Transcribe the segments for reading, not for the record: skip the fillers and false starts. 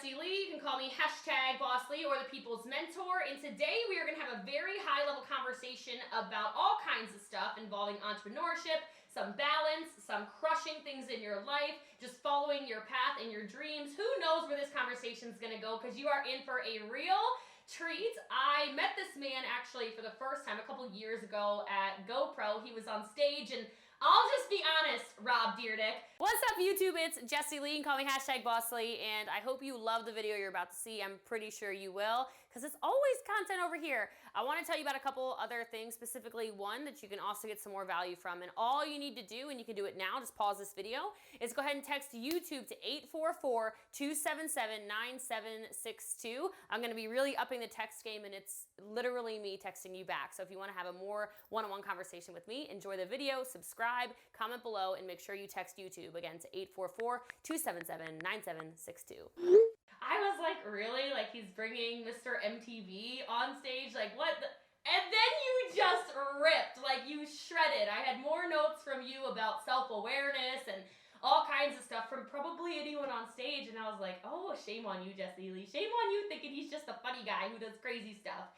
Jessie Lee. You can call me #BossLee or the People's Mentor. And today we are going to have a very high-level conversation about all kinds of stuff involving entrepreneurship, some balance, some crushing things in your life, just following your path and your dreams. Who knows where this conversation is going to go, because you are in for a real treat. I met this man actually for the first time a couple years ago at GoPro. He was on stage, and I'll just be honest, Rob Dyrdek. What's up, YouTube? It's Jessie Lee. You can call me #BossLee, and I hope you love the video you're about to see. I'm pretty sure you will, because it's always content over here. I want to tell you about a couple other things, specifically one that you can also get some more value from. And all you need to do, and you can do it now, just pause this video, is go ahead and text YouTube to 844-277-9762. I'm going to be really upping the text game, and it's literally me texting you back. So if you want to have a more one-on-one conversation with me, enjoy the video, subscribe, comment below, and make sure you text YouTube again to 844-277-9762. I was like, really? Like, he's bringing Mr. MTV on stage? Like, what? And then you just ripped, like you shredded. I had more notes from you about self-awareness and all kinds of stuff from probably anyone on stage. And I was like, oh, shame on you, Jessie Lee. Shame on you thinking he's just a funny guy who does crazy stuff.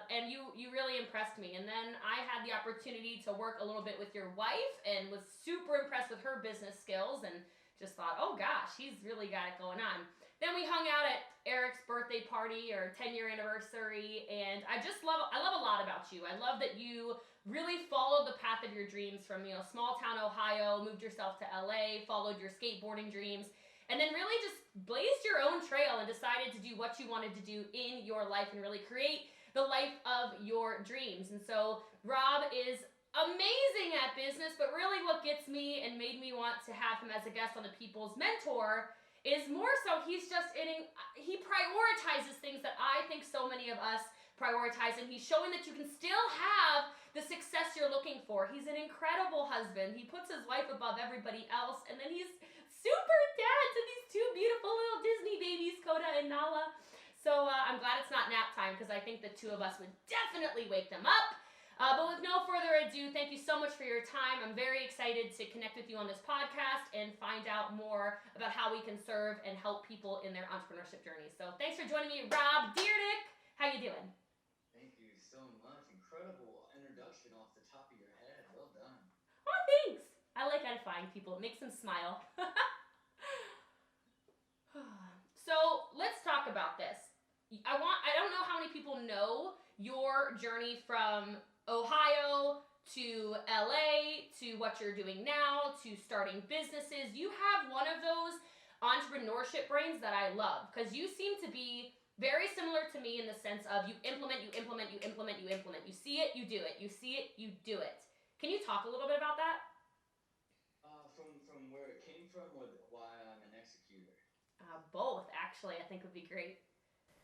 And you really impressed me. And then I had the opportunity to work a little bit with your wife and was super impressed with her business skills and just thought, oh gosh, he's really got it going on. Then we hung out at Eric's birthday party or 10-year anniversary, and I love a lot about you. I love that you really followed the path of your dreams from, small town Ohio, moved yourself to LA, followed your skateboarding dreams, and then really just blazed your own trail and decided to do what you wanted to do in your life and really create the life of your dreams. And so Rob is amazing at business, but really what gets me and made me want to have him as a guest on the People's Mentor is more so he prioritizes things that I think so many of us prioritize, and he's showing that you can still have the success you're looking for. He's an incredible husband. He puts his wife above everybody else, and then he's super dad to these two beautiful little Disney babies, Coda and Nala. So I'm glad it's not nap time, because I think the two of us would definitely wake them up. But with no further ado, thank you so much for your time. I'm very excited to connect with you on this podcast and find out more about how we can serve and help people in their entrepreneurship journey. So thanks for joining me, Rob Dyrdek. How you doing? Thank you so much. Incredible introduction off the top of your head. Well done. Oh, thanks. I like edifying people. It makes them smile. So let's talk about this. I don't know how many people know your journey from Ohio to LA to what you're doing now to starting businesses. You have one of those entrepreneurship brains that I love, because you seem to be very similar to me in the sense of you implement, you implement, you implement, you implement. You see it, you do it. You see it, you do it. Can you talk a little bit about that? From where it came from, or why I'm an executor? Both, actually, I think would be great.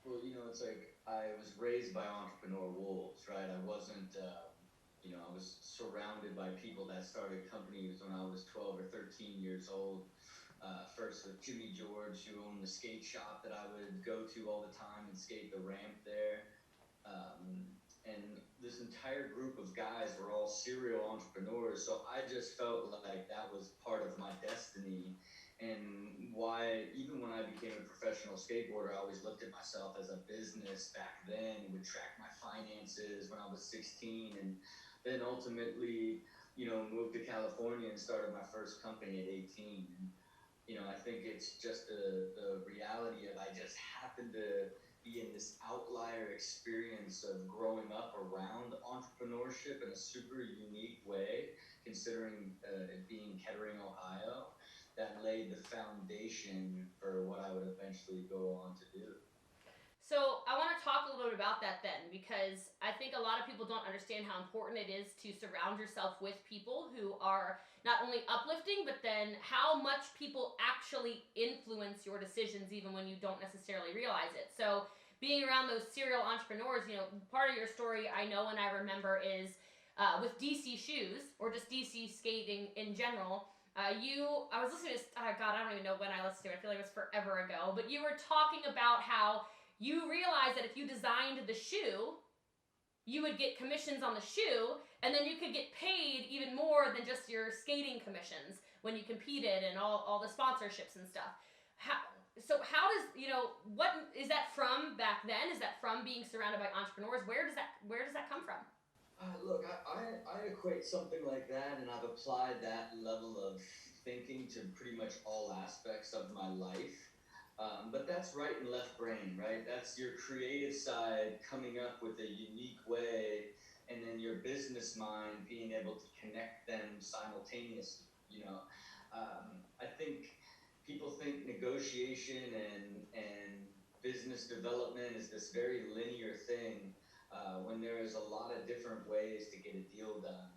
Well, it's like I was raised by entrepreneur wolves, right? I wasn't, I was surrounded by people that started companies when I was 12 or 13 years old. First with Jimmy George, who owned the skate shop that I would go to all the time and skate the ramp there. And this entire group of guys were all serial entrepreneurs, so I just felt like that was part of my destiny. And why, even when I became a professional skateboarder, I always looked at myself as a business back then, and would track my finances when I was 16, and then ultimately, moved to California and started my first company at 18. And, I think it's just the reality of I just happened to be in this outlier experience of growing up around entrepreneurship in a super unique way, considering it being Kettering, Ohio, that laid the foundation for what I would eventually go on to do. So I want to talk a little bit about that then, because I think a lot of people don't understand how important it is to surround yourself with people who are not only uplifting, but then how much people actually influence your decisions even when you don't necessarily realize it. So being around those serial entrepreneurs, part of your story I know and I remember is with DC shoes, or just DC skating in general. I was listening to, God, I don't even know when I listened to it. I feel like it was forever ago. But you were talking about how you realized that if you designed the shoe, you would get commissions on the shoe, and then you could get paid even more than just your skating commissions when you competed and all the sponsorships and stuff. How does, what is that from back then? Is that from being surrounded by entrepreneurs? Where does that come from? Look, I equate something like that, and I've applied that level of thinking to pretty much all aspects of my life. But that's right and left brain, right? That's your creative side coming up with a unique way, and then your business mind being able to connect them simultaneously. I think people think negotiation and business development is this very linear thing, when there is a lot of different ways to get a deal done,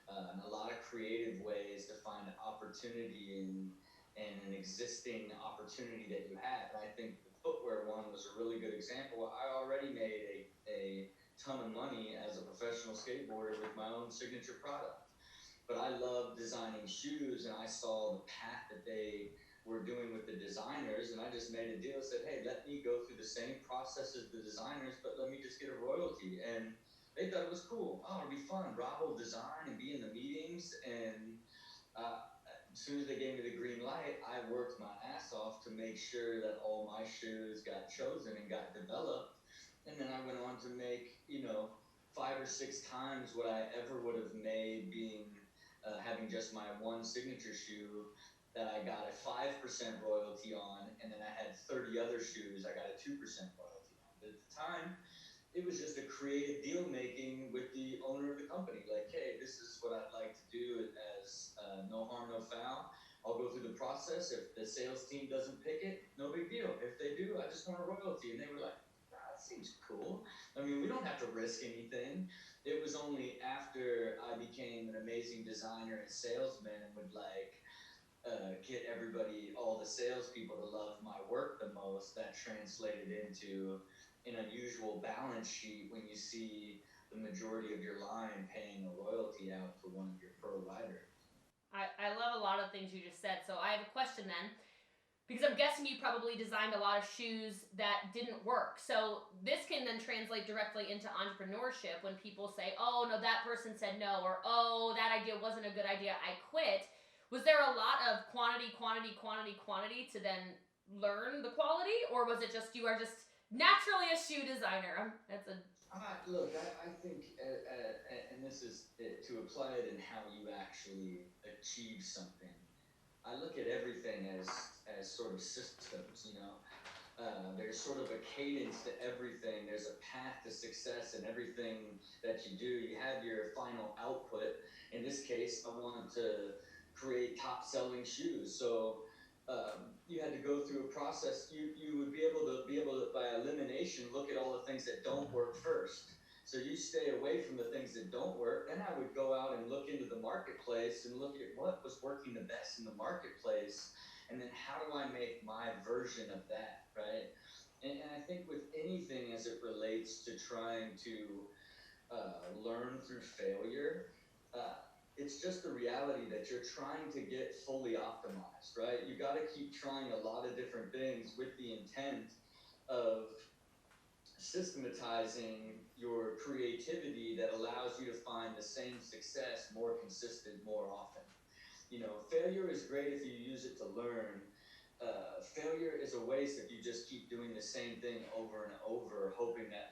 and a lot of creative ways to find opportunity in an existing opportunity that you have. And I think the footwear one was a really good example. I already made a ton of money as a professional skateboarder with my own signature product. But I love designing shoes, and I saw the path that they were doing with the designers, and I just made a deal, said, hey, let me go through the same process as the designers, but let me just get a royalty. And they thought it was cool. Oh, it'll be fun. Rob will design and be in the meetings. And as soon as they gave me the green light, I worked my ass off to make sure that all my shoes got chosen and got developed. And then I went on to make, 5 or 6 times what I ever would have made being having just my one signature shoe that I got a 5% royalty on, and then I had 30 other shoes I got a 2% royalty on. But at the time, it was just a creative deal making with the owner of the company. Like, hey, this is what I'd like to do as no harm, no foul. I'll go through the process. If the sales team doesn't pick it, no big deal. If they do, I just want a royalty. And they were like, that seems cool. I mean, we don't have to risk anything. It was only after I became an amazing designer and salesman and would get everybody, all the salespeople to love my work the most, that translated into an unusual balance sheet when you see the majority of your line paying a royalty out to one of your pro riders. I love a lot of things you just said. So I have a question then, because I'm guessing you probably designed a lot of shoes that didn't work. So this can then translate directly into entrepreneurship when people say, oh, no, that person said no, or oh, that idea wasn't a good idea, I quit. Was there a lot of quantity to then learn the quality? Or was it just you are just naturally a shoe designer? Look, I think, and this is to apply it in how you actually achieve something. I look at everything as sort of systems, there's sort of a cadence to everything. There's a path to success in everything that you do. You have your final output. In this case, I wanted to create top selling shoes. So you had to go through a process. You would be able to, by elimination, look at all the things that don't work first. So you stay away from the things that don't work. Then I would go out and look into the marketplace and look at what was working the best in the marketplace. And then how do I make my version of that, right? And I think with anything as it relates to trying to learn through failure, it's just the reality that you're trying to get fully optimized, right? You got to keep trying a lot of different things with the intent of systematizing your creativity that allows you to find the same success more consistent more often. Failure is great if you use it to learn. Failure is a waste if you just keep doing the same thing over and over, hoping that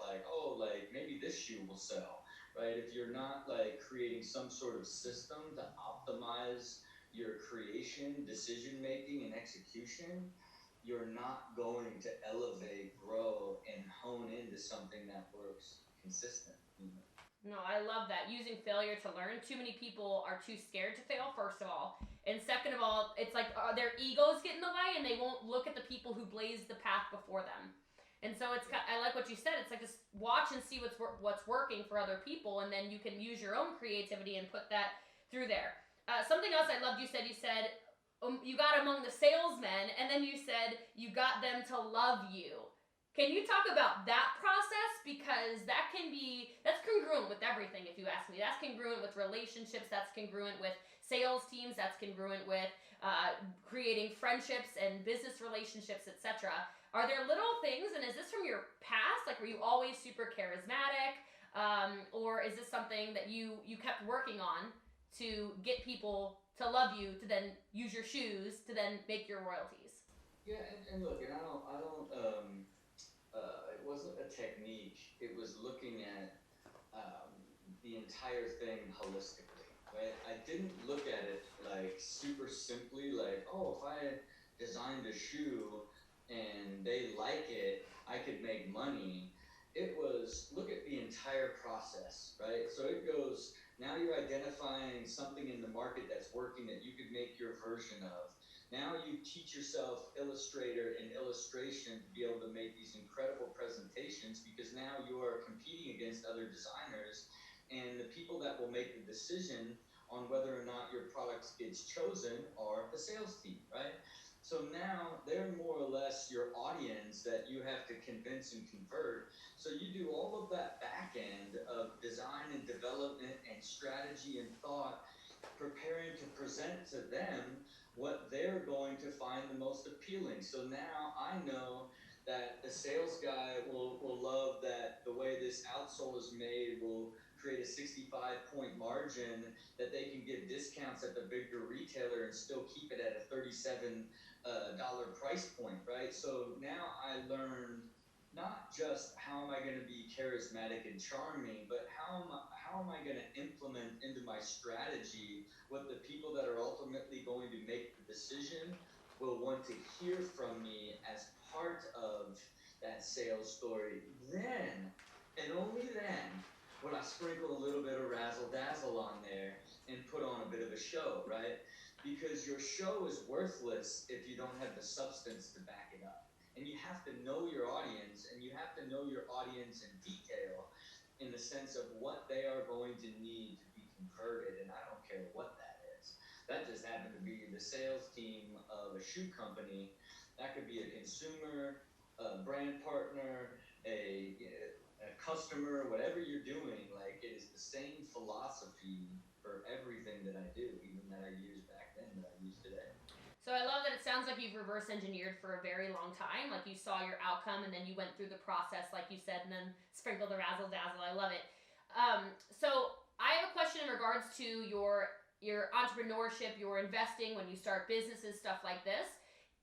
maybe this shoe will sell, right? If you're not creating some sort of system to optimize your creation, decision making, and execution, you're not going to elevate, grow, and hone into something that works consistent. No, I love that. Using failure to learn. Too many people are too scared to fail, first of all. And second of all, it's like their egos get in the way and they won't look at the people who blazed the path before them. And so I like what you said. It's like just watch and see what's working for other people, and then you can use your own creativity and put that through there. Something else I loved, you said you got among the salesmen, and then you said you got them to love you. Can you talk about that process? Because that's congruent with everything, if you ask me. That's congruent with relationships. That's congruent with sales teams. That's congruent with creating friendships and business relationships, etc. Are there little things, and is this from your past? Like, were you always super charismatic? Or is this something that you kept working on to get people to love you, to then use your shoes, to then make your royalties? Yeah, and look, and it wasn't a technique. It was looking at um, the entire thing holistically, right? I didn't look at it like super simply, like, oh, if I designed a shoe and they like it, I could make money. It was look at the entire process, right? So it goes, now you're identifying something in the market that's working that you could make your version of. Now you teach yourself Illustrator and illustration to be able to make these incredible presentations because now you are competing against other designers, and the people that will make the decision on whether or not your product gets chosen are the sales team, right? So now they're more or less your audience that you have to convince and convert. So you do all of that back end of design and development and strategy and thought, preparing to present to them what they're going to find the most appealing. So now I know that the sales guy will love that the way this outsole is made will create a 65-point margin that they can give discounts at the bigger retailer and still keep it at a $37 price point, right? So now I learned not just how am I going to be charismatic and charming, but how am I going to implement into my strategy what the people that are ultimately going to make the decision will want to hear from me as part of that sales story. Then, and only then, would I sprinkle a little bit of razzle dazzle on there and put on a bit of a show, right? Because your show is worthless if you don't have the substance to back it up. And you have to know your audience, and you have to know your audience in detail in the sense of what they are going to need to be converted. And I don't care what that is. That just happened to be the sales team of a shoe company. That could be a consumer, a brand partner, a customer, whatever you're doing. Like, it is the same philosophy for everything that I do, even that I used back then that I use today. So I love that it sounds like you've reverse engineered for a very long time. Like you saw your outcome and then you went through the process, like you said, and then sprinkled the razzle dazzle. I love it. So I have a question in regards to your entrepreneurship, your investing when you start businesses, stuff like this.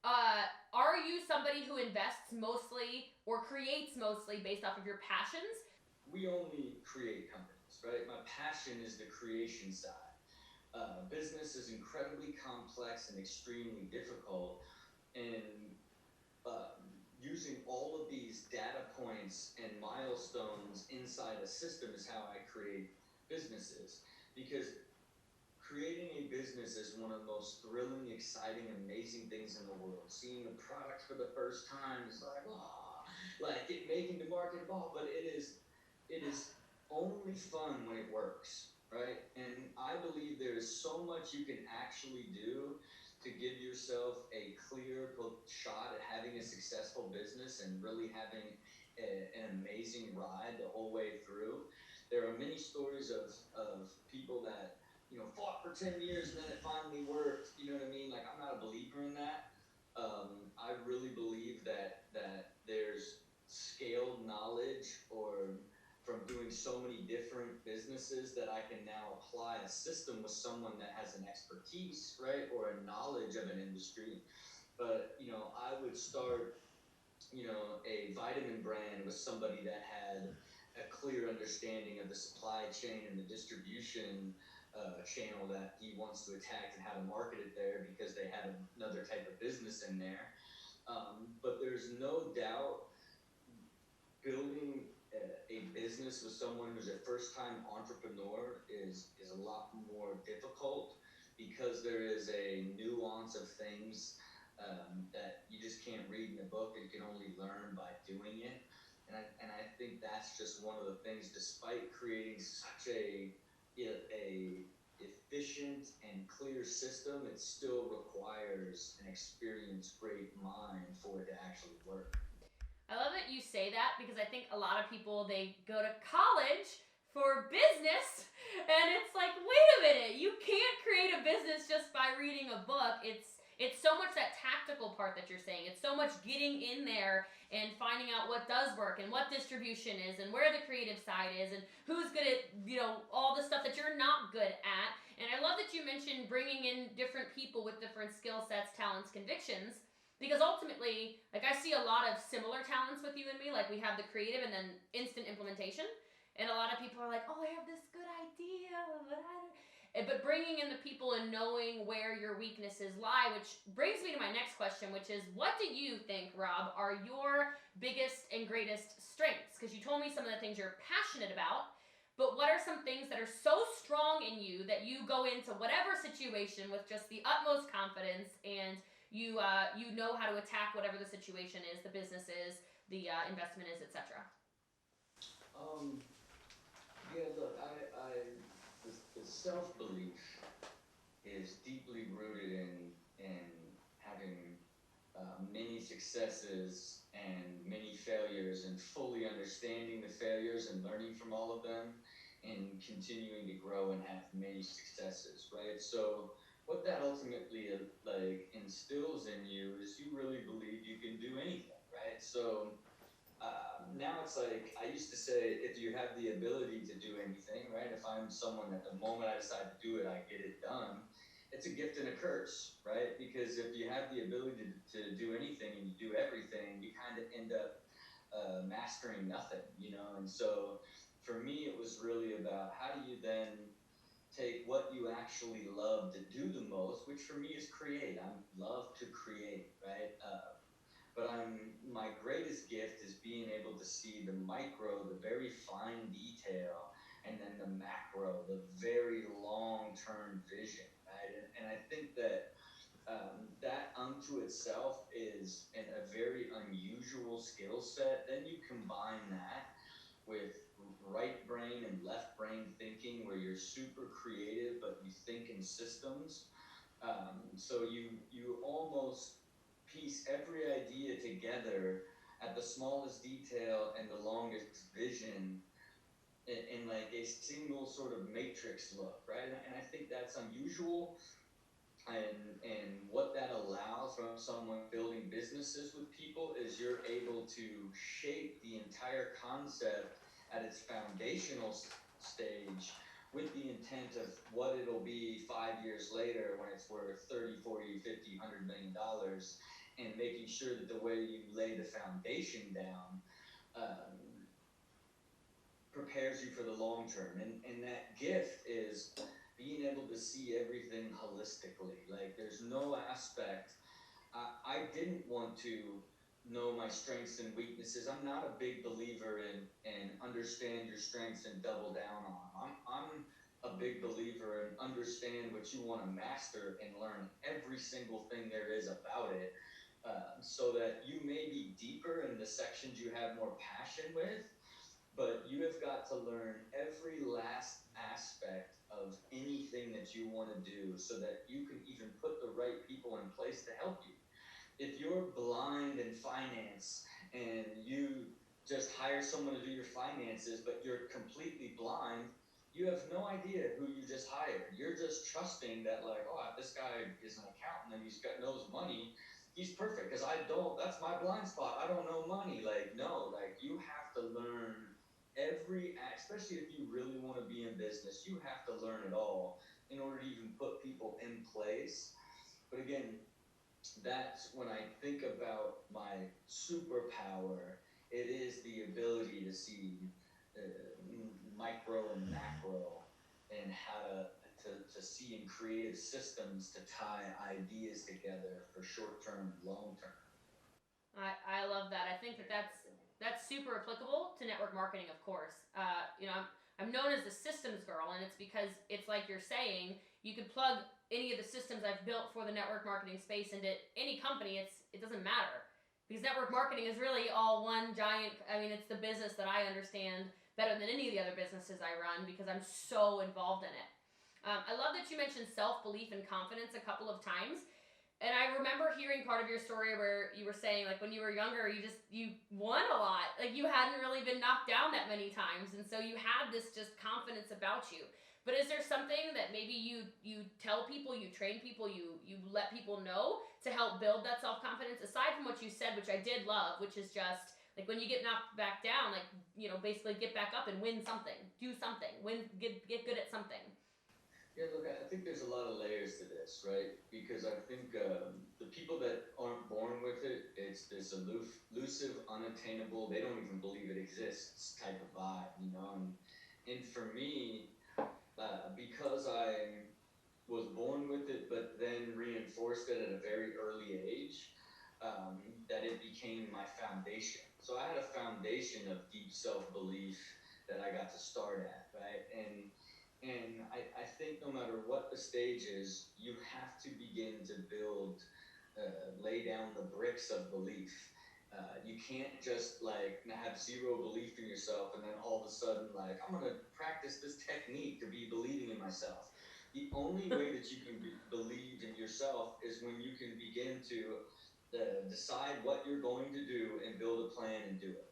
Are you somebody who invests mostly or creates mostly based off of your passions? We only create companies, right? My passion is the creation side. Business is incredibly complex and extremely difficult, and using all of these data points and milestones inside a system is how I create businesses. Because creating a business is one of the most thrilling, exciting, amazing things in the world. Seeing the product for the first time is like, oh, like it making the market evolve, but it is only fun when it works, right? And I believe there is so much you can actually do to give yourself a clear shot at having a successful business and really having an amazing ride the whole way through. There are many stories of people that fought for 10 years and then it finally worked. You know what I mean? Like, I'm not a believer in that. I really believe that there's scaled knowledge or from doing so many different businesses that I can now apply a system with someone that has an expertise, right, or a knowledge of an industry. But I would start a vitamin brand with somebody that had a clear understanding of the supply chain and the distribution channel that he wants to attack and how to market it there because they had another type of business in there. But there's no doubt building a business with someone who's a first-time entrepreneur is a lot more difficult because there is a nuance of things that you just can't read in a book. You can only learn by doing it. And I think that's just one of the things, despite creating such a efficient and clear system, it still requires an experienced, great mind for it to actually work. I love that you say that because I think a lot of people, they go to college for business and it's like, wait a minute, you can't create a business just by reading a book. It's so much that tactical part that you're saying. It's so much getting in there and finding out what does work and what distribution is and where the creative side is and who's good at, all the stuff that you're not good at. And I love that you mentioned bringing in different people with different skill sets, talents, convictions. Because ultimately, like, I see a lot of similar talents with you and me. Like, we have the creative and then instant implementation. And a lot of people are like, oh, I have this good idea, but bringing in the people and knowing where your weaknesses lie, which brings me to my next question, which is, what do you think, Rob, are your biggest and greatest strengths? Because you told me some of the things you're passionate about, but what are some things that are so strong in you that you go into whatever situation with just the utmost confidence, and you know how to attack whatever the situation is, the business is, the investment is, etc. Yeah, look, the self-belief is deeply rooted in having many successes and many failures, and fully understanding the failures and learning from all of them, and continuing to grow and have many successes, right? So what that ultimately like instills in you is you really believe you can do anything, right? So now it's like, I used to say, if you have the ability to do anything, right? If I'm someone that the moment I decide to do it, I get it done. It's a gift and a curse, right? Because if you have the ability to do anything and you do everything, you kind of end up mastering nothing, you know? And so for me, it was really about, how do you then take what you actually love to do the most, which for me is create. I love to create, right? But my greatest gift is being able to see the micro, the very fine detail, and then the macro, the very long-term vision, right? And I think that that unto itself is a very unusual skill set. Then you combine that with right brain and left brain thinking, where you're super creative, but you think in systems. So you almost piece every idea together at the smallest detail and the longest vision in like a single sort of matrix look, right? And I think that's unusual. And what that allows from someone building businesses with people is you're able to shape the entire concept at its foundational stage, with the intent of what it'll be 5 years later when it's worth 30, 40, 50, $100 million, and making sure that the way you lay the foundation down prepares you for the long term. And that gift is being able to see everything holistically. Like, there's no aspect. I didn't want to know my strengths and weaknesses. I'm not a big believer in understand your strengths and double down on them. I'm a big believer in understand what you want to master and learn every single thing there is about it, so that you may be deeper in the sections you have more passion with, but you have got to learn every last aspect of anything that you want to do, so that you can even put the right people in place to help you. If you're blind in finance and you just hire someone to do your finances, but you're completely blind, you have no idea who you just hired. You're just trusting that, like, oh, this guy is an accountant and knows money. He's perfect, because I don't. That's my blind spot. I don't know money. Like, no, like, you have to learn especially if you really want to be in business, you have to learn it all in order to even put people in place. But again, that's when I think about my superpower. It is the ability to see micro and macro, and how to see in creative systems to tie ideas together for short term, long term. I love that. I think that's super applicable to network marketing, of course. I'm known as the systems girl, and it's because it's like you're saying, you could plug any of the systems I've built for the network marketing space into any company. It doesn't matter, because network marketing is really all one giant. I mean, it's the business that I understand better than any of the other businesses I run, because I'm so involved in it. I love that you mentioned self-belief and confidence a couple of times. And I remember hearing part of your story where you were saying, like, when you were younger, you won a lot. Like, you hadn't really been knocked down that many times, and so you had this just confidence about you. But is there something that maybe you tell people, you train people, you let people know to help build that self-confidence, aside from what you said, which I did love, which is just, like, when you get knocked back down, like, basically get back up and win something, do something, get good at something. Yeah, look, I think there's a lot of layers to this, right? Because I think the people that aren't born with it, it's this elusive, unattainable, they don't even believe it exists type of vibe, you know? And for me, because I was born with it, but then reinforced it at a very early age, that it became my foundation. So I had a foundation of deep self belief that I got to start at, right? And I think no matter what the stage is, you have to begin to build, lay down the bricks of belief. You can't just like have zero belief in yourself and then all of a sudden like I'm gonna practice this technique to be believing in myself. The only way that you can believe in yourself is when you can begin to decide what you're going to do and build a plan and do it.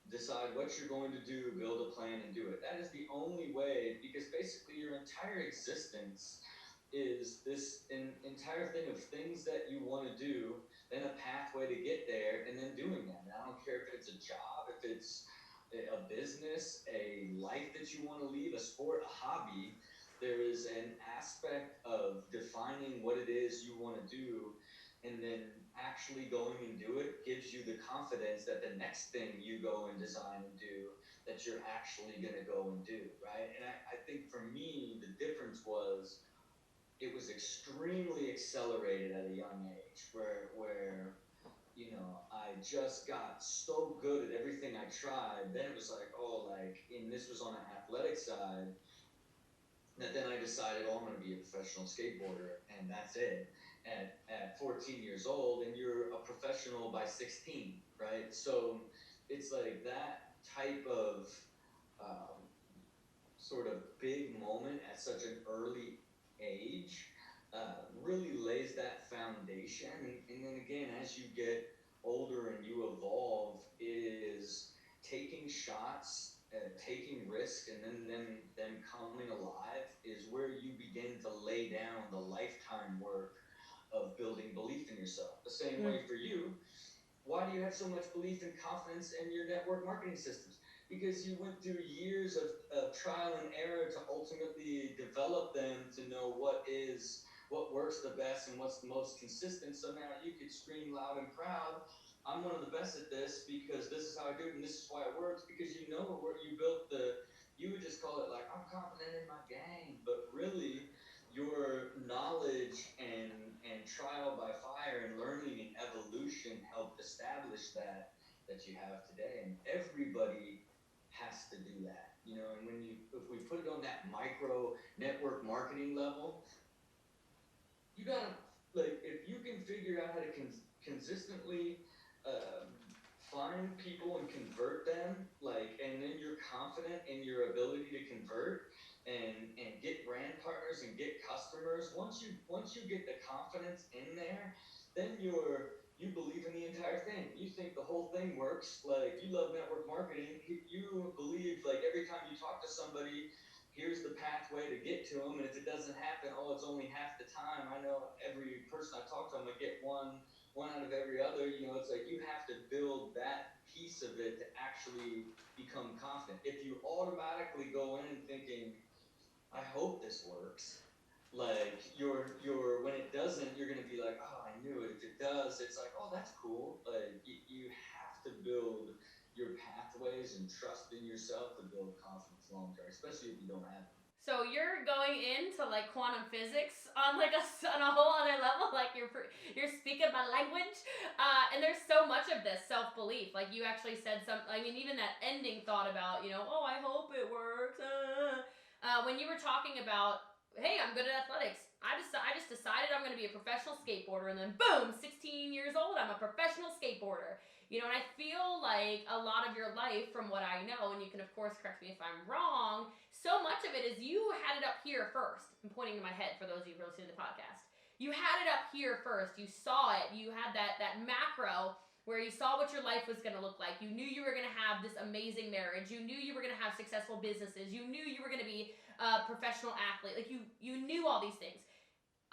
Decide what you're going to do, build a plan, and do it. That is the only way, because basically your entire existence is this entire thing of things that you want to do, then a pathway to get there, and then doing them. And I don't care if it's a job, if it's a business, a life that you want to lead, a sport, a hobby. There is an aspect of defining what it is you want to do and then actually going and do it gives you the confidence that the next thing you go and design and do that you're actually going to go and do, right? And I think for me the difference was it was extremely accelerated at a young age where you know I just got so good at everything I tried. Then it was like, oh, like, and this was on an athletic side, that then I decided, oh, I'm going to be a professional skateboarder, and that's it. At 14 years old, and you're a professional by 16, right? So it's like that type of um, sort of big moment at such an early age really lays that foundation. And then again, as you get older and you evolve, is taking shots, taking risk, and then them coming alive is where you begin to lay down the lifetime work of building belief in yourself. The same way for you, why do you have so much belief and confidence in your network marketing systems? Because you went through years of trial and error to ultimately develop them to know what works the best and what's the most consistent. So now you could scream loud and proud, I'm one of the best at this because this is how I do it and this is why it works, because you know where you built you would just call it like, I'm confident in my game, but really your knowledge and trial by fire and learning and evolution helped establish that you have today. And everybody has to do that, you know. And if we put it on that micro network marketing level, you gotta, like, if you can figure out how to consistently find people and convert them, like, and then you're confident in your ability to convert and get brand partners and get customers. Once you get the confidence in there, then you believe in the entire thing. You think the whole thing works. Like, you love network marketing. You believe, like, every time you talk to somebody, here's the pathway to get to them. And if it doesn't happen, oh, it's only half the time. I know every person I talk to, I'm gonna get one out of every other. You know, it's like you have to build that piece of it to actually become confident. If you automatically go in thinking, I hope this works, like you're when it doesn't, you're gonna be like, oh, I knew it. If it does, it's like, oh, that's cool. Like you have to build your pathways and trust in yourself to build confidence long term, especially if you don't have it. So you're going into like quantum physics on like on a whole other level. Like you're speaking my language, and there's so much of this self belief. Like you actually said some. I mean, even that ending thought about, you know, oh, I hope it works. When you were talking about, hey, I'm good at athletics. I just decided I'm going to be a professional skateboarder, and then boom, 16 years old, I'm a professional skateboarder. You know, and I feel like a lot of your life, from what I know, and you can of course correct me if I'm wrong, so much of it is you had it up here first. I'm pointing to my head for those of you who are listening to the podcast. You had it up here first. You saw it. You had that macro where you saw what your life was going to look like. You knew you were going to have this amazing marriage. You knew you were going to have successful businesses. You knew you were going to be a professional athlete. Like you knew all these things.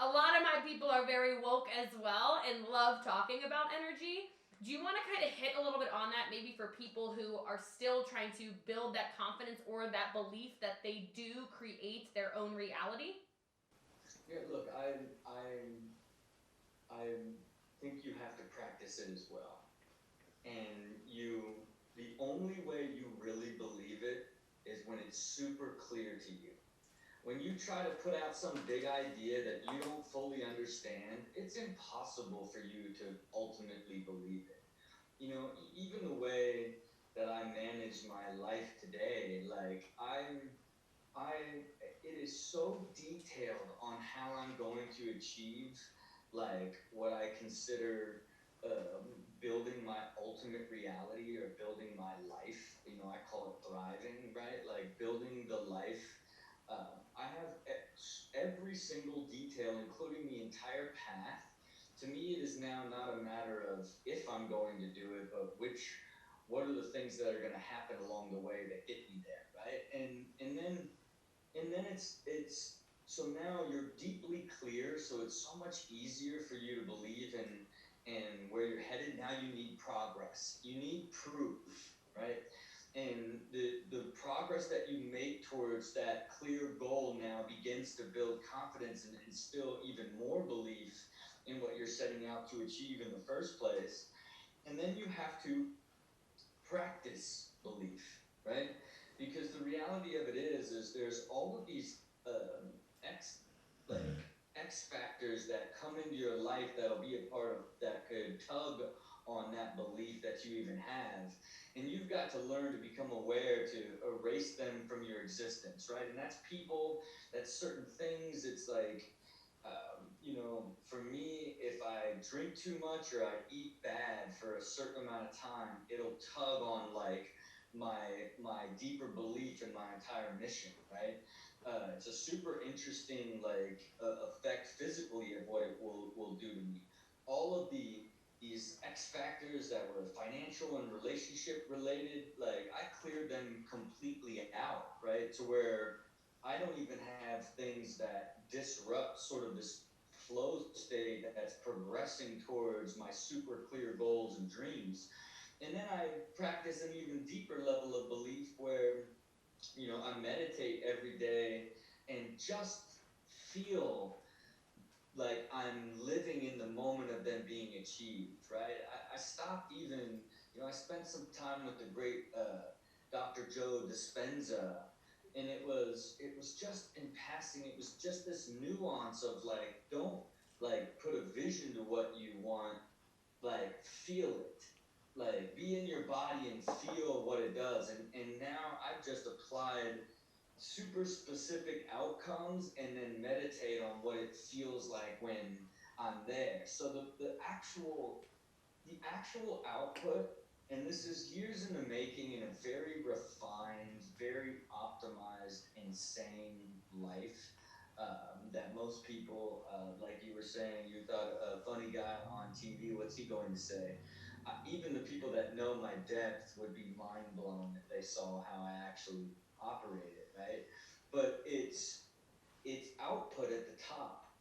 A lot of my people are very woke as well and love talking about energy. Do you want to kind of hit a little bit on that, maybe for people who are still trying to build that confidence or that belief that they do create their own reality? Yeah, look, I think you have to practice it as well. And the only way you really believe it is when it's super clear to you. When you try to put out some big idea that you don't fully understand, it's impossible for you to ultimately believe it. Even the way that I manage my life today, like I, it is so detailed on how I'm going to achieve, like what I consider building my ultimate reality or building my life. I call it thriving, right? Like building the life. I have every single detail, including the entire path. To me, it is now not a matter of if I'm going to do it, but what are the things that are going to happen along the way that get me there, right? And then it's so now you're deeply clear, so it's so much easier for you to believe in where you're headed. Now you need progress, you need proof, right? And the progress that you make towards that clear goal now begins to build confidence and instill even more belief in what you're setting out to achieve in the first place. And then you have to practice belief, right? Because the reality of it is there's all of these X like X factors that come into your life that'll be a part of that could tug on that belief that you even have, and you've got to learn to become aware to erase them from your existence, right? And that's people, that's certain things. It's like for me, if I drink too much or I eat bad for a certain amount of time, it'll tug on like my deeper belief in my entire mission, right? It's a super interesting like effect physically of what it will do to me. All of these X factors that were financial and relationship related, like I cleared them completely out, right? To where I don't even have things that disrupt sort of this flow state that's progressing towards my super clear goals and dreams. And then I practice an even deeper level of belief where, I meditate every day and just feel like I'm living in the moment of them being achieved, right? I stopped even, I spent some time with the great Dr. Joe Dispenza, and it was just in passing. It was just this nuance of like, don't like put a vision to what you want, like feel it, like be in your body and feel what it does. And now I've just applied super specific outcomes and then meditate on what it feels like when I'm there. So the actual output, and this is years in the making in a very refined, very optimized, insane life, that most people, like you were saying, you thought a funny guy on TV, what's he going to say? Even the people that know my depth would be mind blown if they saw how I actually operate it, right? But its output at the top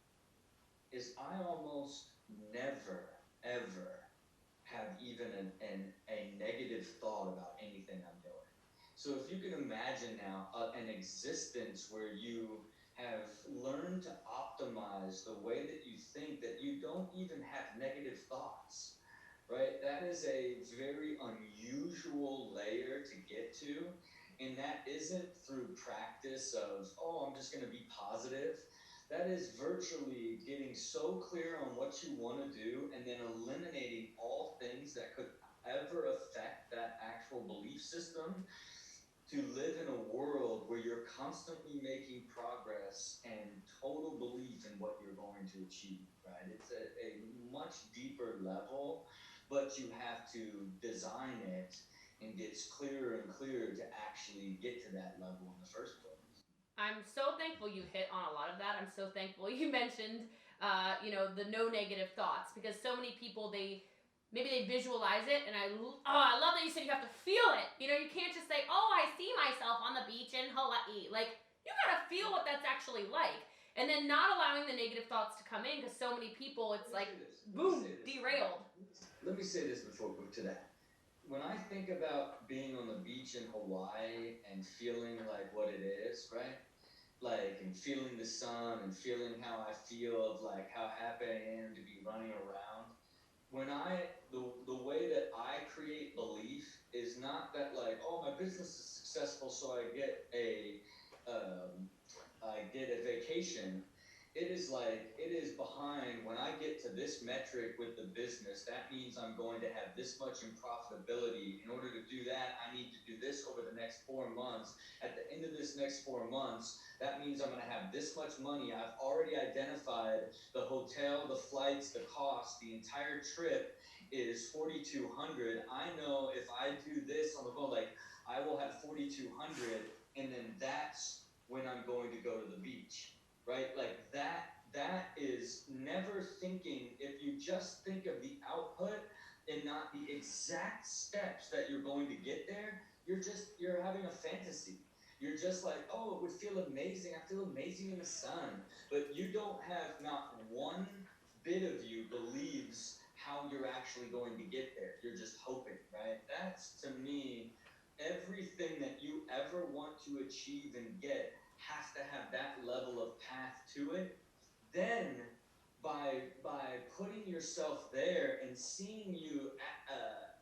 is I almost never ever have even a negative thought about anything I'm doing. So if you can imagine now an existence where you have learned to optimize the way that you think, that you don't even have negative thoughts, right? That is a very unusual layer to get to. And that isn't through practice of, oh, I'm just going to be positive. That is virtually getting so clear on what you want to do and then eliminating all things that could ever affect that actual belief system, to live in a world where you're constantly making progress and total belief in what you're going to achieve, right? It's a much deeper level, but you have to design it, and gets clearer and clearer to actually get to that level in the first place. I'm so thankful you hit on a lot of that. I'm so thankful you mentioned, the no negative thoughts, because so many people, maybe they visualize it, and I love that you said you have to feel it. You can't just say, oh, I see myself on the beach in Hawaii. Like, you gotta feel what that's actually like, and then not allowing the negative thoughts to come in, because so many people, it's like, boom, derailed. Let me say this before to that. When I think about being on the beach in Hawaii and feeling like what it is, right? like, and feeling the sun and feeling how I feel of like how happy I am to be running around. When the way that I create belief is not that like, oh, my business is successful, so um, I get a vacation. It is like, it is behind when I get to this metric with the business, that means I'm going to have this much in profitability. In order to do that, I need to do this over the next 4 months. At the end of this next 4 months, that means I'm going to have this much money. I've already identified the hotel, the flights, the cost, the entire trip is 4,200. I know if I do this on the phone, like I will have 4,200, and then that's when I'm going to go to the beach, right? Like that is never thinking. If you just think of the output and not the exact steps that you're going to get there, you're having a fantasy. You're just like, oh, it would feel amazing. I feel amazing in the sun. But you don't have, not one bit of you believes how you're actually going to get there. You're just hoping, right? That's, to me, everything that you ever want to achieve and get has to have that level of path to it. Then by putting yourself there and seeing you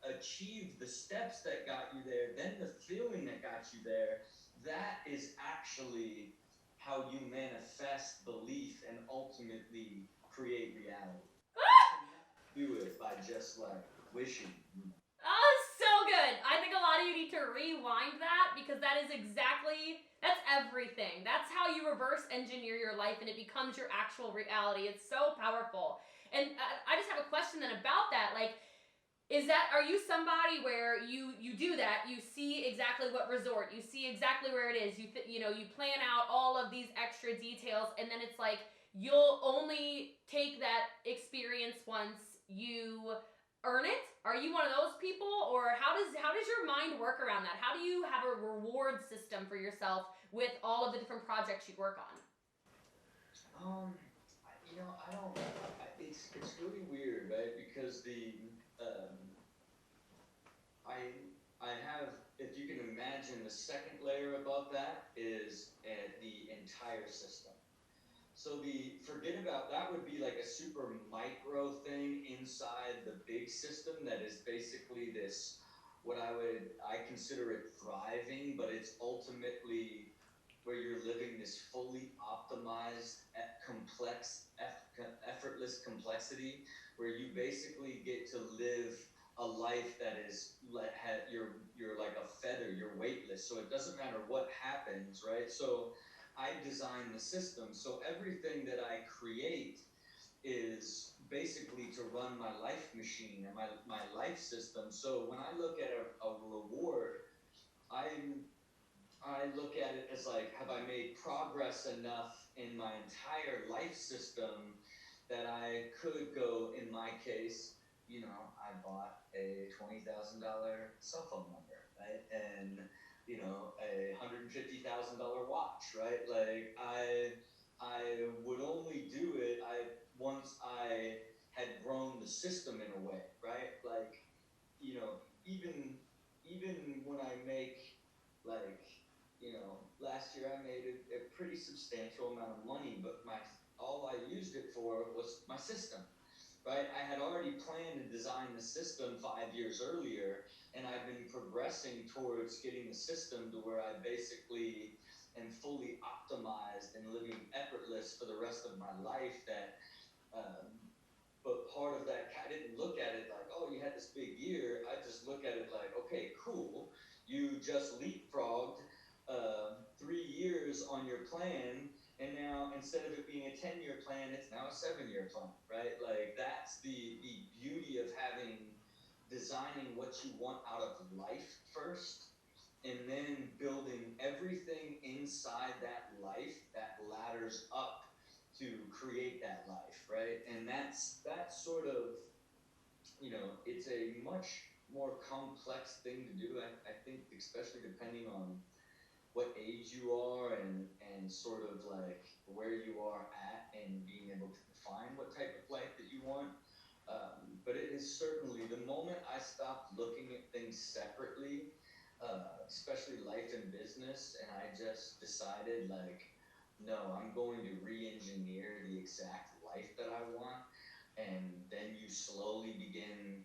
achieve the steps that got you there, then the feeling that got you there, that is actually how you manifest belief and ultimately create reality. You cannot do it by just like wishing. Oh, so good. I think a lot of you need to rewind that because that is exactly, that's everything. That's how you reverse engineer your life and it becomes your actual reality. It's so powerful. And I just have a question then about that. Like, are you somebody where you do that, you see exactly what resort, you see exactly where it is, you plan out all of these extra details, and then it's like you'll only take that experience once you earn it? Are you one of those people, or how does your mind work around that? How do you have a reward system for yourself with all of the different projects you work on? I don't. It's really weird, right? Because um, I have, if you can imagine, the second layer above that is the entire system. So forget about, that would be like a super micro thing inside the big system that is basically this, what I consider it thriving, but it's ultimately where you're living this fully optimized, effortless complexity, where you basically get to live a life that is like, you're like a feather, you're weightless, so it doesn't matter what happens, right? So I design the system, so everything that I create is basically to run my life machine and my life system. So when I look at a reward, I look at it as like, have I made progress enough in my entire life system that I could go, in my case, I bought a $20,000 cell phone number, right? And, a $150,000 watch, right? Like, I would only do it once I had grown the system in a way, right? Like, even when I make, like, last year I made a pretty substantial amount of money, but all I used it for was my system, right? I had already planned and designed the system 5 years earlier, and I've been progressing towards getting the system to where I basically am fully optimized and living effortless for the rest of my life. Um, but part of that, I didn't look at it like, oh, you had this big year. I just look at it like, okay, cool. You just leapfrogged 3 years on your plan, and now instead of it being a 10-year plan, it's now a 7-year plan, right? Like, that's the beauty of designing what you want out of life first, and then building everything inside that life that ladders up to create that life, right? And that's sort of, it's a much more complex thing to do. I think, especially depending on what age you are and sort of like where you are at and being able to define what type of life that you want. But it is certainly the moment I stopped looking at things separately, especially life and business, and I just decided like, no, I'm going to re-engineer the exact life that I want, and then you slowly begin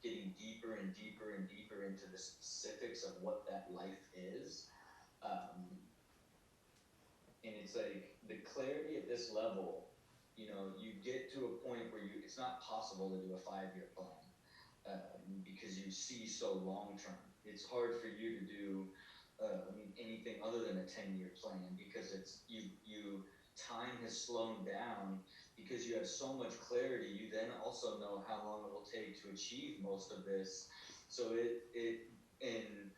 getting deeper and deeper and deeper into the specifics of what that life is. Um, and it's like the clarity at this level, you know, you get to a point where it's not possible to do a 5-year plan because you see so long term. It's hard for you to do anything other than a 10-year plan because time has slowed down because you have so much clarity. You then also know how long it will take to achieve most of this. So and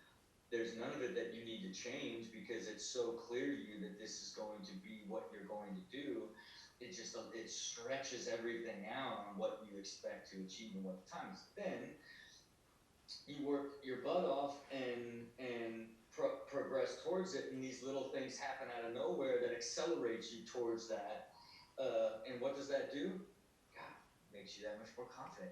there's none of it that you need to change because it's so clear to you that this is going to be what you're going to do. It stretches everything out on what you expect to achieve in what times. Then you work your butt off and progress towards it, and these little things happen out of nowhere that accelerates you towards that. And what does that do? God, makes you that much more confident.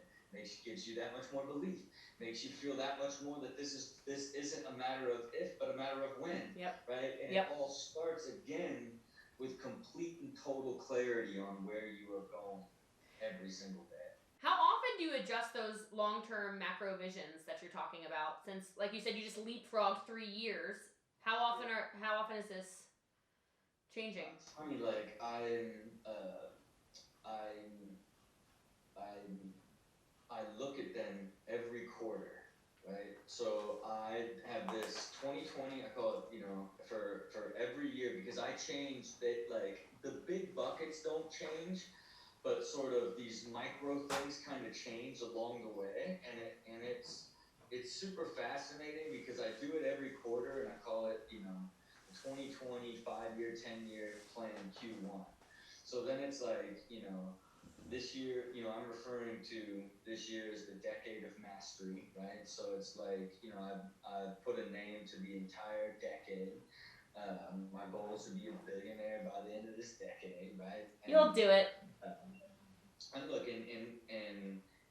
Gives you that much more belief. Makes you feel that much more that this isn't a matter of if, but a matter of when. Yep. Right? And Yep. It all starts again with complete and total clarity on where you are going every single day. How often do you adjust those long-term macro visions that you're talking about? Since, like you said, you just leapfrogged 3 years. How often is this changing? It's funny, like I look at them every quarter, right? So I have this 2020. I call it, for every year because I change that. Like the big buckets don't change, but sort of these micro things kind of change along the way, and it's super fascinating because I do it every quarter, and I call it the 2020 5-year, 10-year plan Q1. So then it's like this year, I'm referring to this year as the decade of mastery, right? So it's like I've put a name to the entire decade. My goal is to be a billionaire by the end of this decade, right? You'll do it. And look, and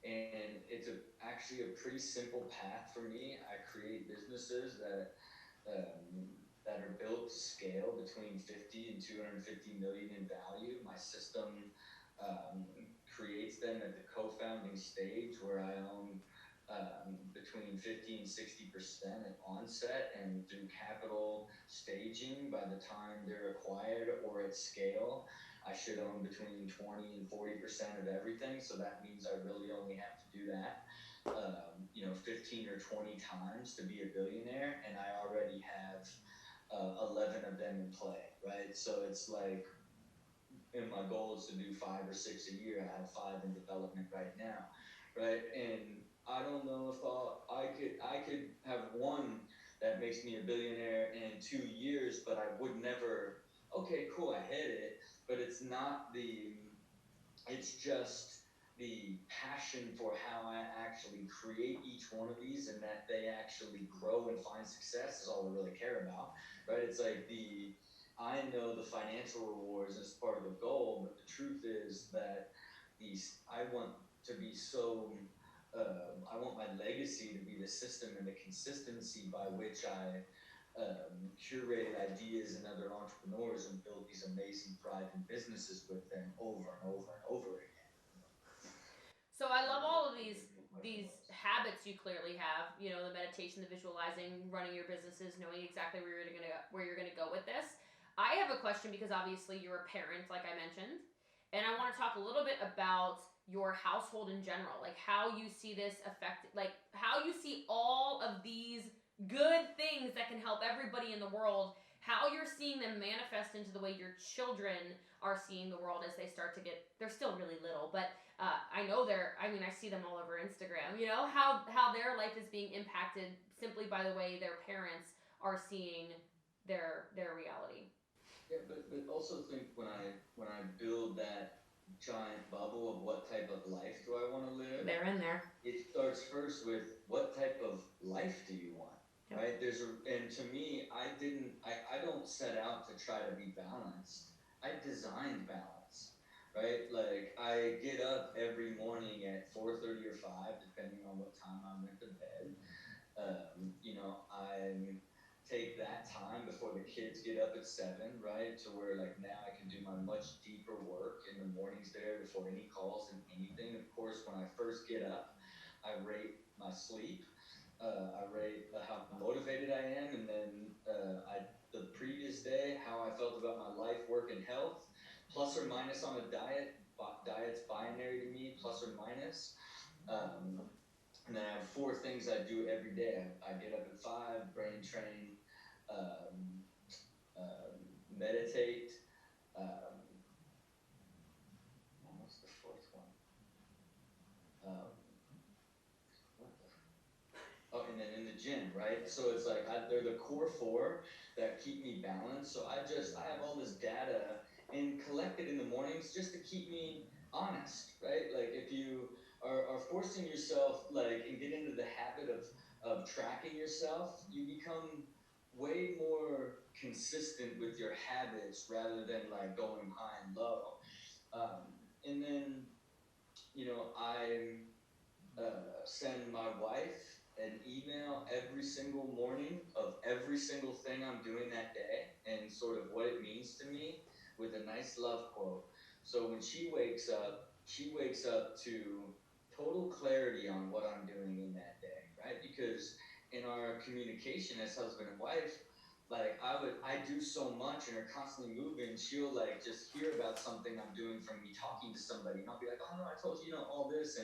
it's actually a pretty simple path for me. I create businesses that are built to scale between 50 and 250 million in value. My system creates them at the co-founding stage where I own between 50 and 60% at onset, and through capital staging by the time they're acquired or at scale, I should own between 20 and 40% of everything. So that means I really only have to do that 15 or 20 times to be a billionaire, and I already have 11 of them in play, right? So it's like, and my goal is to do 5 or 6 a year. I have 5 in development right now, right? And I don't know if I could have one that makes me a billionaire in 2 years, but I would never. Okay, cool, I hit it, but it's just the passion for how I actually create each one of these and that they actually grow and find success is all I really care about, right? It's like I know the financial rewards as part of the goal, but the truth is that I want to be I want my legacy to be the system and the consistency by which I curated ideas and other entrepreneurs and build these amazing thriving businesses with them over and over and over again. So I love all of these habits you clearly have. The meditation, the visualizing, running your businesses, knowing exactly where you're gonna go with this. I have a question because obviously you're a parent, like I mentioned, and I want to talk a little bit about your household in general, like how you see this affect, like how you see all of these good things that can help everybody in the world, how you're seeing them manifest into the way your children are seeing the world as they start to they're still really little, but I know I see them all over Instagram, how their life is being impacted simply by the way their parents are seeing their reality. Yeah, but also think when I build that giant bubble of what type of life do I want to live, They're in there. it starts first with what type of life do you want, Yep. right? And to me, I don't set out to try to be balanced. I designed balance, right? Like I get up every morning at 4:30 or 5, depending on what time I went to bed. take that time before the kids get up at 7, right? To where like now I can do my much deeper work in the mornings there before any calls and anything. Of course, when I first get up, I rate my sleep. I rate how motivated I am, and then the previous day how I felt about my life, work, and health, plus or minus on a diet. Diet's binary to me, plus or minus. Um, and then I have 4 things I do every day. I get up at 5, brain train, um, meditate. Um, what's the 4th one? Um, Oh, and then in the gym, right? So it's like they're the core 4 that keep me balanced. So I have all this data and collect it in the mornings just to keep me honest, right? Like if you are forcing yourself like and get into the habit of tracking yourself, you become way more consistent with your habits rather than like going high and low. And then I send my wife an email every single morning of every single thing I'm doing that day and sort of what it means to me with a nice love quote. So when she wakes up to total clarity on what I'm doing in that day, right? Because in our communication as husband and wife, like I do so much and are constantly moving, she'll like just hear about something I'm doing from me talking to somebody and I'll be like, oh no, I told you, all this.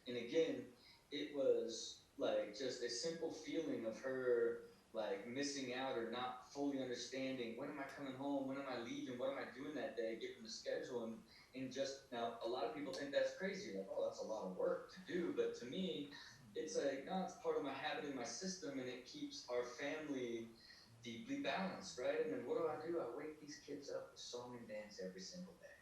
And again, it was like just a simple feeling of her like missing out or not fully understanding when am I coming home, when am I leaving, what am I doing that day, given the schedule. And just now a lot of people think that's crazy, like, oh, that's a lot of work to do. But to me, it's like, no, it's part of my habit in my system and it keeps our family deeply balanced, right? And then what do? I wake these kids up with song and dance every single day.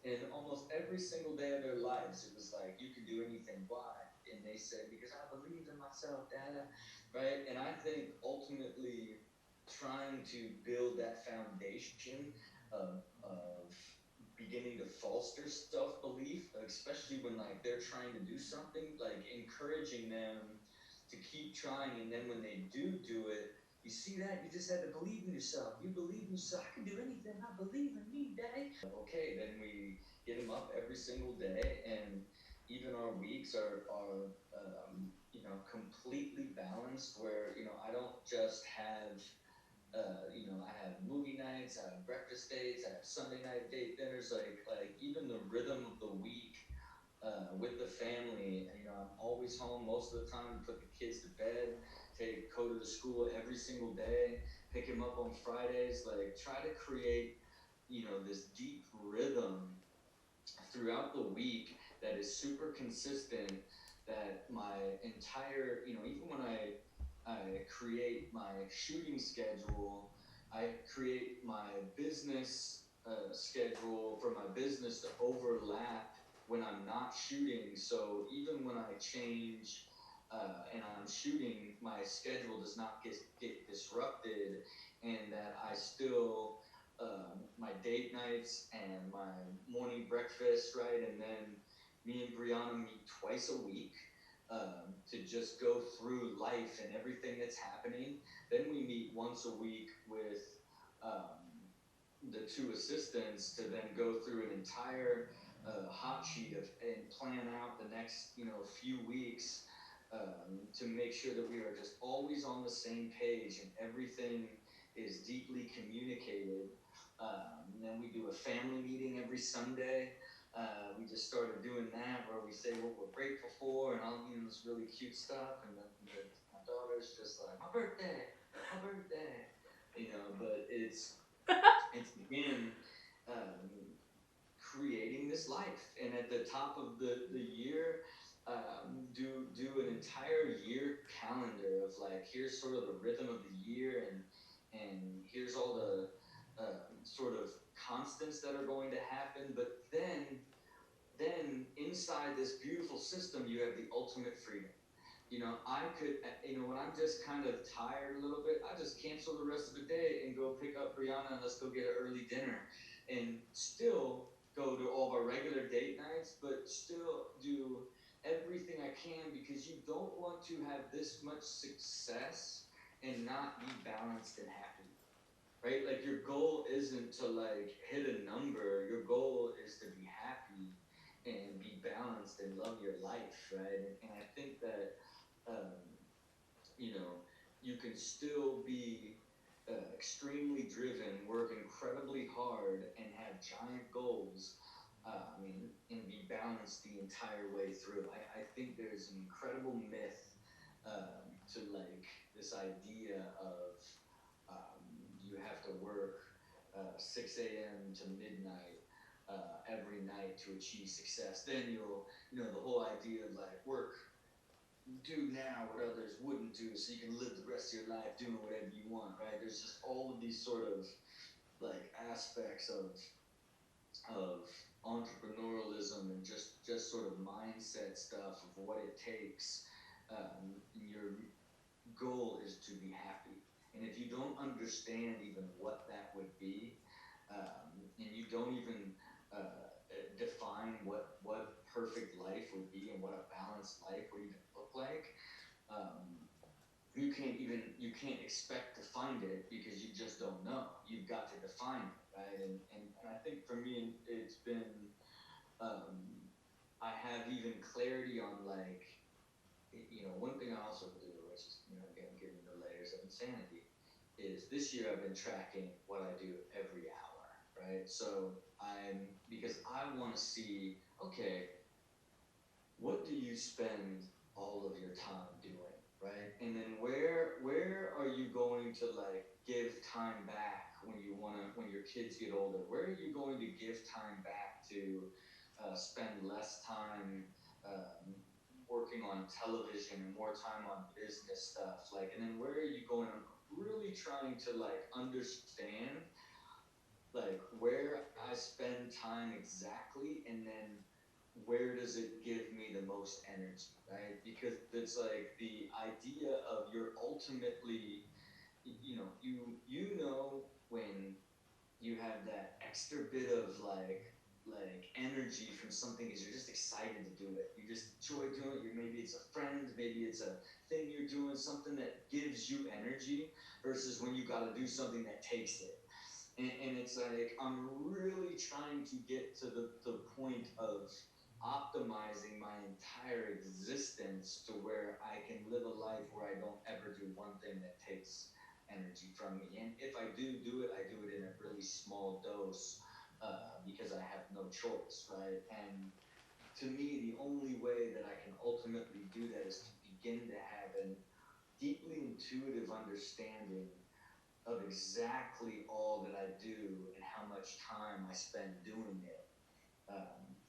And almost every single day of their lives, it was like, you can do anything. Why? And they said, because I believe in myself, Dad. Right? And I think ultimately trying to build that foundation of beginning to foster self-belief, especially when like they're trying to do something, like encouraging them to keep trying. And then when they do it, you see that? You just had to believe in yourself. You believe in yourself. I can do anything. I believe in me, Daddy. Okay, then we get them up every single day, and even our weeks are completely balanced. Where I don't just have I have movie nights, I have breakfast dates, I have Sunday night date dinners. Like even the rhythm of the week with the family. I'm always home most of the time. Put the kids to bed, take Coda to school every single day, pick him up on Fridays. Like try to create, this deep rhythm throughout the week that is super consistent. That my entire, even when I create my shooting schedule, I create my business schedule for my business to overlap when I'm not shooting. So even when I change and I'm shooting, my schedule does not get disrupted, and that I still my date nights and my morning breakfast, right? And then me and Brianna meet twice a week to just go through life and everything that's happening. Then we meet once a week with the 2 assistants to then go through an entire hot sheet and plan out the next few weeks to make sure that we are just always on the same page and everything is deeply communicated. And then we do a family meeting every Sunday. We just started doing that where we say what we're grateful for and all this really cute stuff. And then my daughter's just like, my birthday. But it's again creating this life. And at the top of the year, do an entire year calendar of like, here's sort of the rhythm of the year, and here's all the sort of constants that are going to happen. But then inside this beautiful system, you have the ultimate freedom. I could, when I'm just kind of tired a little bit, I just cancel the rest of the day and go pick up Brianna and let's go get an early dinner and still go to all of our regular date nights, but still do everything I can because you don't want to have this much success and not be balanced and happy, right? Like your goal isn't to like hit a number. Your goal is to be happy and be balanced and love your life, right? And I think that you know, you can still be extremely driven, work incredibly hard, and have giant goals. And be balanced the entire way through. I think there's an incredible myth to like this idea of you have to work 6 a.m. to midnight every night to achieve success. Then the whole idea of like work, do now what others wouldn't do so you can live the rest of your life doing whatever you want, right? There's just all of these sort of like aspects of entrepreneurialism and just sort of mindset stuff of what it takes. Your goal is to be happy, and if you don't understand even what that would be, and you don't even define what perfect life would be and what a balanced life would even look like, you can't expect to find it because you just don't know. You've got to define it, right? And I think for me it's been I have even clarity on like one thing I also do, which is again getting the layers of insanity, is this year I've been tracking what I do every hour, right? So because I want to see, okay, what do you spend all of your time doing, right? And then where are you going to like give time back when your kids get older? Where are you going to give time back to spend less time working on television and more time on business stuff? Like, and then where are you going? I'm really trying to like understand like where I spend time exactly, and then where does it give me the most energy, right? Because it's like the idea of you're ultimately, you know when you have that extra bit of like energy from something is you're just excited to do it. You just enjoy doing it. Maybe it's a friend, maybe it's a thing you're doing, something that gives you energy versus when you got to do something that takes it. And it's like I'm really trying to get to the point of optimizing my entire existence to where I can live a life where I don't ever do one thing that takes energy from me. And if I do it, I do it in a really small dose because I have no choice, right? And to me, the only way that I can ultimately do that is to begin to have a deeply intuitive understanding of exactly all that I do and how much time I spend doing it,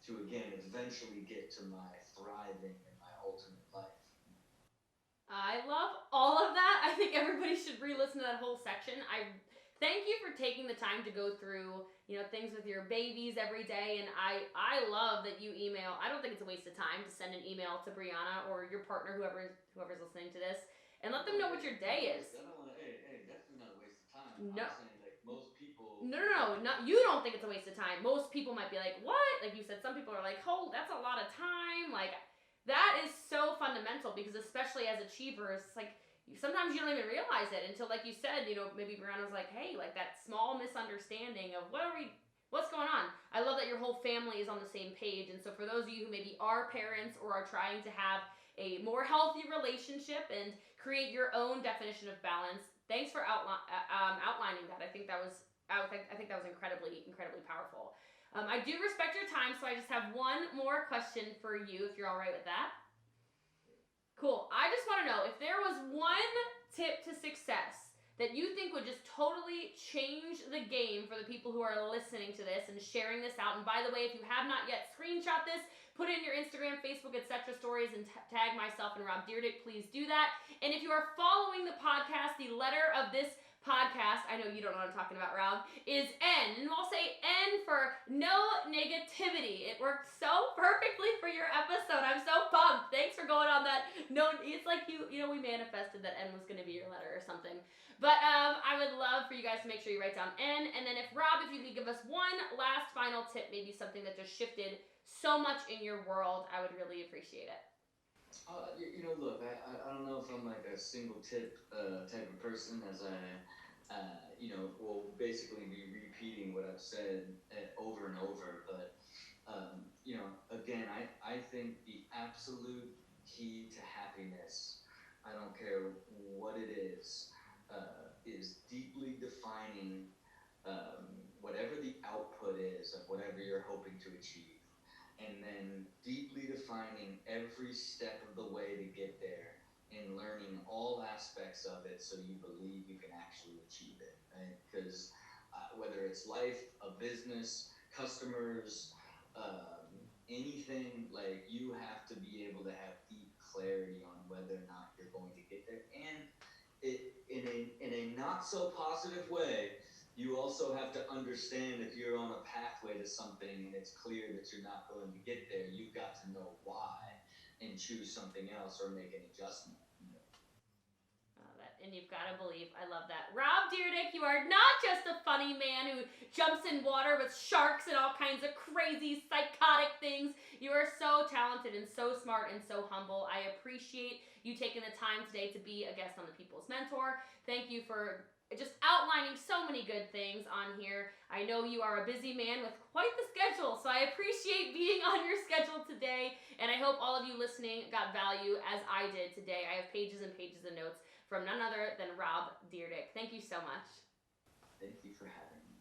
to again eventually get to my thriving and my ultimate life. I love all of that. I think everybody should re-listen to that whole section. I thank you for taking the time to go through, things with your babies every day. And I love that you email. I don't think it's a waste of time to send an email to Brianna or your partner, whoever's listening to this, and let them know what your day is. I don't want to. Hey, definitely not a waste of time. No. I'm saying like most people. No. Not you don't think it's a waste of time. Most people might be like, what? Like you said, some people are like, oh, that's a lot of time. Like that is so fundamental because especially as achievers, it's like sometimes you don't even realize it until, like you said, maybe Brianna's like, hey, like that small misunderstanding of what's going on. I love that your whole family is on the same page. And so for those of you who maybe are parents or are trying to have a more healthy relationship and create your own definition of balance, thanks for outlining that. I think that was incredibly powerful. I do respect your time, so I just have one more question for you, if you're all right with that. Cool. I just want to know if there was one tip to success that you think would just totally change the game for the people who are listening to this and sharing this out. And by the way, if you have not yet, screenshot this, put it in your Instagram, Facebook, etc. stories, and tag myself and Rob Dyrdek. Please do that. And if you are following the podcast, the letter of this podcast, I know you don't know what I'm talking about, Rob, is N. And we'll say N for no negativity. It worked so perfectly for your episode. I'm so pumped. Thanks for going on that. No, it's like we manifested that N was going to be your letter or something. But I would love for you guys to make sure you write down N. And then if you could give us one last final tip, maybe something that just shifted so much in your world, I would really appreciate it. Look, I don't know if I'm like a single tip type of person, as I, will basically be repeating what I've said over and over. But, again, I think the absolute key to happiness, I don't care what it is deeply defining whatever the output is of whatever you're hoping to achieve, and then deeply defining every step of the way to get there and learning all aspects of it so you believe you can actually achieve it, right? Because whether it's life, a business, customers, anything, like, you have to be able to have deep clarity on whether or not you're going to get there. And in a not so positive way, you also have to understand if you're on a pathway to something and it's clear that you're not going to get there, you've got to know why and choose something else or make an adjustment. And you've got to believe. I love that. Rob Dyrdek, you are not just a funny man who jumps in water with sharks and all kinds of crazy, psychotic things. You are so talented and so smart and so humble. I appreciate you taking the time today to be a guest on The People's Mentor. Thank you for just outlining so many good things on here. I know you are a busy man with quite the schedule, so I appreciate being on your schedule today, and I hope all of you listening got value as I did today. I have pages and pages of notes from none other than Rob Dyrdek. Thank you so much. Thank you for having me.